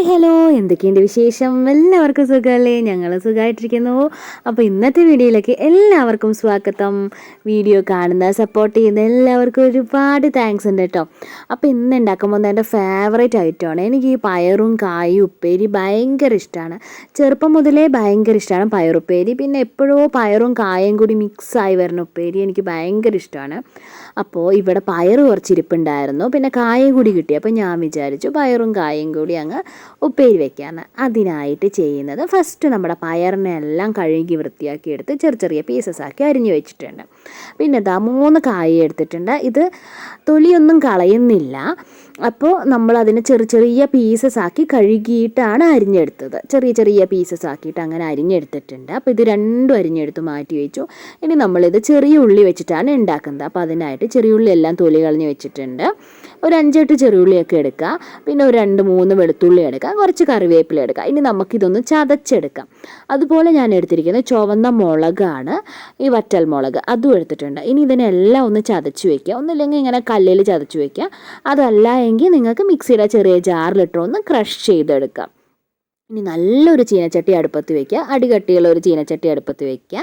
Hi hello, എന്തൊക്കെയുണ്ട് വിശേഷം? എല്ലാവർക്കും സുഖമല്ലേ? ഞങ്ങൾ സുഖമായിട്ടിരിക്കുന്നു. അപ്പോൾ ഇന്നത്തെ വീഡിയോയിലേക്ക് എല്ലാവർക്കും സ്വാഗതം. വീഡിയോ കാണുന്ന സപ്പോർട്ട് ചെയ്യുന്ന എല്ലാവർക്കും ഒരുപാട് താങ്ക്സ് ഉണ്ട് കേട്ടോ. അപ്പോൾ ഇന്ന് ഉണ്ടാക്കുമ്പോൾ എൻ്റെ ഫേവറേറ്റ് ഐറ്റമാണ്. എനിക്ക് ഈ പയറും കായും ഉപ്പേരി ഭയങ്കര ഇഷ്ടമാണ്. ചെറുപ്പം മുതലേ ഭയങ്കര ഇഷ്ടമാണ് പയറുപ്പേരി. പിന്നെ എപ്പോഴോ പയറും കായും കൂടി മിക്സായി വരുന്ന ഉപ്പേരി എനിക്ക് ഭയങ്കര ഇഷ്ടമാണ്. അപ്പോൾ ഇവിടെ പയർ കുറച്ചിരിപ്പുണ്ടായിരുന്നു, പിന്നെ കായും കൂടി കിട്ടി. അപ്പോൾ ഞാൻ വിചാരിച്ചു പയറും കായും കൂടി അങ്ങ് ഉപ്പേരി വെക്കാമെന്ന്. അതിനായിട്ട് ചെയ്യുന്നത്, ഫസ്റ്റ് നമ്മുടെ പയറിനെ എല്ലാം കഴുകി വൃത്തിയാക്കി എടുത്ത് ചെറിയ ചെറിയ പീസസ് ആക്കി അരിഞ്ഞു വെച്ചിട്ടുണ്ട്. പിന്നെ ഇതാ 3 കായ എടുത്തിട്ടുണ്ട്. ഇത് തൊലിയൊന്നും കളയുന്നില്ല. അപ്പോൾ നമ്മളതിന് ചെറിയ ചെറിയ പീസസ് ആക്കി കഴുകിയിട്ടാണ് അരിഞ്ഞെടുത്തത്. ചെറിയ ചെറിയ പീസസ് ആക്കിയിട്ട് അങ്ങനെ അരിഞ്ഞെടുത്തിട്ടുണ്ട്. അപ്പോൾ ഇത് രണ്ടും അരിഞ്ഞെടുത്ത് മാറ്റി വെച്ചു. ഇനി നമ്മളിത് ചെറിയ ഉള്ളി വെച്ചിട്ടാണ് ഉണ്ടാക്കുന്നത്. അപ്പോൾ അതിനായിട്ട് ചെറിയ ഉള്ളി എല്ലാം തൊലി കളഞ്ഞ് വെച്ചിട്ടുണ്ട്. ഒരു 5-8 ചെറിയുള്ളിയൊക്കെ എടുക്കുക. പിന്നെ ഒരു 2-3 വെളുത്തുള്ളി എടുക്കുക. കുറച്ച് കറിവേപ്പില എടുക്കുക. ഇനി നമുക്കിതൊന്ന് ചതച്ചെടുക്കാം. അതുപോലെ ഞാൻ എടുത്തിരിക്കുന്നത് ചുവന്ന മുളകാണ്, ഈ വറ്റൽ മുളക്, അതും എടുത്തിട്ടുണ്ട്. ഇനി ഇതിനെല്ലാം ഒന്ന് ചതച്ച് വയ്ക്കുക. ഒന്നില്ലെങ്കിൽ ഇങ്ങനെ കല്ലിൽ ചതച്ച് വയ്ക്കുക. അതല്ല എങ്കിൽ നിങ്ങൾക്ക് മിക്സിയുടെ ചെറിയ ജാറിലിട്ടോ ഒന്ന് ക്രഷ് ചെയ്തെടുക്കാം. ഇനി നല്ലൊരു ചീനച്ചട്ടി അടുപ്പത്ത് വയ്ക്കുക. അടികട്ടിയുള്ള ഒരു ചീനച്ചട്ടി അടുപ്പത്ത് വയ്ക്കുക.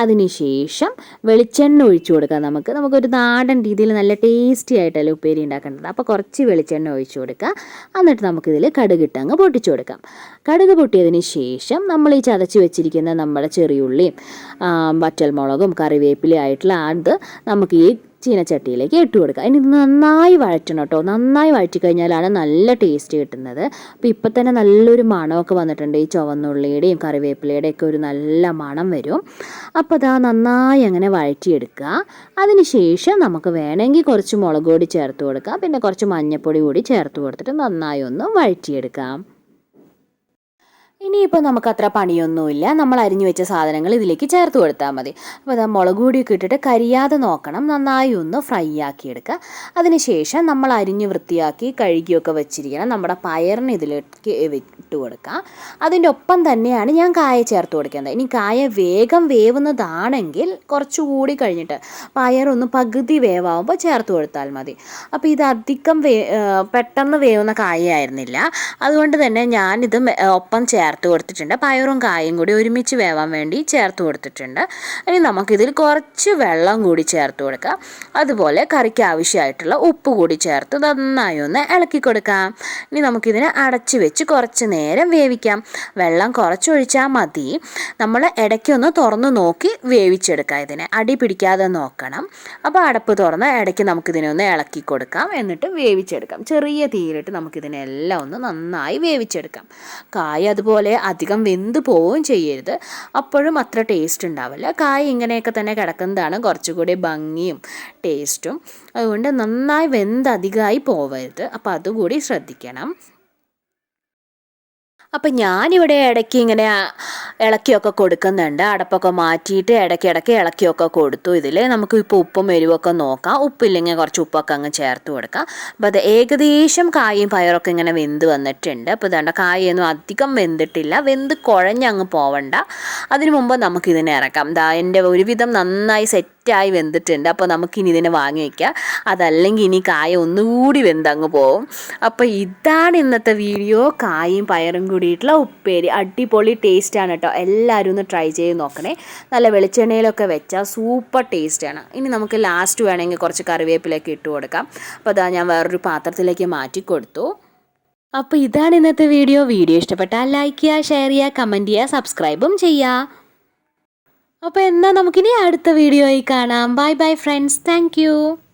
അതിനുശേഷം വെളിച്ചെണ്ണ ഒഴിച്ചു കൊടുക്കുക. നമുക്കൊരു നാടൻ രീതിയിൽ നല്ല ടേസ്റ്റി ആയിട്ടല്ലേ ഉപ്പേരി ഉണ്ടാക്കേണ്ടത്. അപ്പോൾ കുറച്ച് വെളിച്ചെണ്ണ ഒഴിച്ചു കൊടുക്കുക. എന്നിട്ട് നമുക്കിതിൽ കടുകിട്ട് അങ്ങ് പൊട്ടിച്ചു കൊടുക്കാം. കടുക് പൊട്ടിയതിന് ശേഷം നമ്മൾ ഈ ചതച്ച് വെച്ചിരിക്കുന്ന നമ്മുടെ ചെറിയുള്ളിയും വറ്റൽമുളകും കറിവേപ്പിലയും ആയിട്ടുള്ള അത് നമുക്ക് ഈ ചീനച്ചട്ടിയിലേക്ക് ഇട്ട് കൊടുക്കുക. ഇനി ഇത് നന്നായി വഴറ്റണം കേട്ടോ. നന്നായി വഴറ്റി കഴിഞ്ഞാലാണ് നല്ല ടേസ്റ്റ് കിട്ടുന്നത്. അപ്പോൾ ഇപ്പം തന്നെ നല്ലൊരു മണമൊക്കെ വന്നിട്ടുണ്ട്. ഈ ചുവന്നുള്ളിയുടെയും കറിവേപ്പിലയുടെയും ഒക്കെ ഒരു നല്ല മണം വരും. അപ്പോൾ അതാ നന്നായി അങ്ങനെ വഴറ്റിയെടുക്കുക. അതിന് ശേഷം നമുക്ക് വേണമെങ്കിൽ കുറച്ച് മുളക് പൊടി ചേർത്ത് കൊടുക്കാം. പിന്നെ കുറച്ച് മഞ്ഞൾപ്പൊടി കൂടി ചേർത്ത് കൊടുത്തിട്ട് നന്നായി ഒന്ന് വഴറ്റിയെടുക്കാം. ഇനിയിപ്പോൾ നമുക്കത്ര പണിയൊന്നുമില്ല. നമ്മൾ അരിഞ്ഞു വെച്ച സാധനങ്ങൾ ഇതിലേക്ക് ചേർത്ത് കൊടുത്താൽ മതി. അപ്പോൾ അത് മുളക് പൊടിയൊക്കെ ഇട്ടിട്ട് കരിയാതെ നോക്കണം. നന്നായി ഒന്ന് ഫ്രൈ ആക്കിയെടുക്കുക. അതിനുശേഷം നമ്മൾ അരിഞ്ഞ് വൃത്തിയാക്കി കഴുകിയൊക്കെ വെച്ചിരിക്കണം നമ്മുടെ പയറിന് ഇതിലേക്ക് ഇട്ട് കൊടുക്കുക. അതിൻ്റെ ഒപ്പം തന്നെയാണ് ഞാൻ കായ ചേർത്ത് കൊടുക്കേണ്ടത്. ഇനി കായ വേഗം വേവുന്നതാണെങ്കിൽ കുറച്ചുകൂടി കഴിഞ്ഞിട്ട് പയറൊന്ന് പകുതി വേവാകുമ്പോൾ ചേർത്ത് കൊടുത്താൽ മതി. അപ്പോൾ ഇത് അധികം പെട്ടെന്ന് വേവുന്ന കായായിരുന്നില്ല. അതുകൊണ്ട് തന്നെ ഞാനിത് ഒപ്പം ചേർത്ത് കൊടുത്തിട്ടുണ്ട്. പയറും കായും കൂടി ഒരുമിച്ച് വേവാൻ വേണ്ടി ചേർത്ത് കൊടുത്തിട്ടുണ്ട്. ഇനി നമുക്കിതിൽ കുറച്ച് വെള്ളം കൂടി ചേർത്ത് കൊടുക്കാം. അതുപോലെ കറിക്ക് ആവശ്യമായിട്ടുള്ള ഉപ്പ് കൂടി ചേർത്ത് നന്നായി ഒന്ന് ഇളക്കി കൊടുക്കാം. ഇനി നമുക്കിതിനെ അടച്ച് വെച്ച് കുറച്ച് നേരം വേവിക്കാം. വെള്ളം കുറച്ചൊഴിച്ചാൽ മതി. നമ്മൾ ഇടയ്ക്കൊന്ന് തുറന്ന് നോക്കി വേവിച്ചെടുക്കാം. ഇതിനെ അടി പിടിക്കാതെ നോക്കണം. അപ്പോൾ അടപ്പ് തുറന്ന് ഇടയ്ക്ക് നമുക്കിതിനെ ഒന്ന് ഇളക്കി കൊടുക്കാം. എന്നിട്ട് വേവിച്ചെടുക്കാം. ചെറിയ തീയിലിട്ട് നമുക്കിതിനെല്ലാം ഒന്ന് നന്നായി വേവിച്ചെടുക്കാം. കായ അതുപോലെ അധികം വെന്ത് പോവുകയും ചെയ്യരുത്. അപ്പോഴും അത്ര ടേസ്റ്റ് ഉണ്ടാവില്ല. കായ ഇങ്ങനെയൊക്കെ തന്നെ കിടക്കുന്നതാണ് കുറച്ചുകൂടി ഭംഗിയും ടേസ്റ്റും. അതുകൊണ്ട് നന്നായി വെന്ത് അധികമായി പോവരുത്. അപ്പോൾ അതുകൂടി ശ്രദ്ധിക്കണം. അപ്പം ഞാനിവിടെ ഇടയ്ക്ക് ഇങ്ങനെ ഇളക്കിയൊക്കെ കൊടുക്കുന്നുണ്ട്. അടപ്പൊക്കെ മാറ്റിയിട്ട് ഇടയ്ക്കിടയ്ക്ക് ഇളക്കിയൊക്കെ കൊടുത്തു. ഇതിൽ നമുക്ക് ഇപ്പോൾ ഉപ്പും എരിവൊക്കെ നോക്കാം. ഉപ്പില്ലെങ്കിൽ കുറച്ച് ഉപ്പൊക്കെ അങ്ങ് ചേർത്ത് കൊടുക്കാം. അപ്പോൾ അത് ഏകദേശം കായും പയറൊക്കെ ഇങ്ങനെ വെന്ത് വന്നിട്ടുണ്ട്. അപ്പോൾ ഇതാണ്ട് കായൊന്നും അധികം വെന്തിട്ടില്ല. വെന്ത് കുഴഞ്ഞങ്ങ് പോവണ്ട. അതിന് മുമ്പ് നമുക്കിതിനെ ഇറക്കാം. എൻ്റെ ഒരുവിധം നന്നായി സെറ്റായി വെന്തിട്ടുണ്ട്. അപ്പോൾ നമുക്കിനി ഇതിനെ വാങ്ങി വയ്ക്കാം. അതല്ലെങ്കിൽ ഇനി കായ ഒന്നുകൂടി വെന്തങ്ങ് പോവും. അപ്പോൾ ഇതാണ് ഇന്നത്തെ വീഡിയോ. കായും പയറും കൂടിയിട്ടുള്ള ഉപ്പേരി അടിപൊളി ടേസ്റ്റാണ് കേട്ടോ. എല്ലാവരും ഒന്ന് ട്രൈ ചെയ്ത് നോക്കണേ. നല്ല വെളിച്ചെണ്ണയിലൊക്കെ വെച്ചാൽ സൂപ്പർ ടേസ്റ്റാണ്. ഇനി നമുക്ക് ലാസ്റ്റ് വേണമെങ്കിൽ കുറച്ച് കറിവേപ്പിലൊക്കെ ഇട്ട് കൊടുക്കാം. അപ്പോൾ അതാ ഞാൻ വേറൊരു പാത്രത്തിലേക്ക് മാറ്റി കൊടുത്തു. അപ്പോൾ ഇതാണ് ഇന്നത്തെ വീഡിയോ. ഇഷ്ടപ്പെട്ടാൽ ലൈക്ക് ചെയ്യുക, ഷെയർ ചെയ്യുക, കമൻറ്റ് ചെയ്യുക, സബ്സ്ക്രൈബും ചെയ്യുക. അപ്പോൾ എന്നാൽ നമുക്കിനി അടുത്ത വീഡിയോയിൽ കാണാം. Bye bye friends. താങ്ക്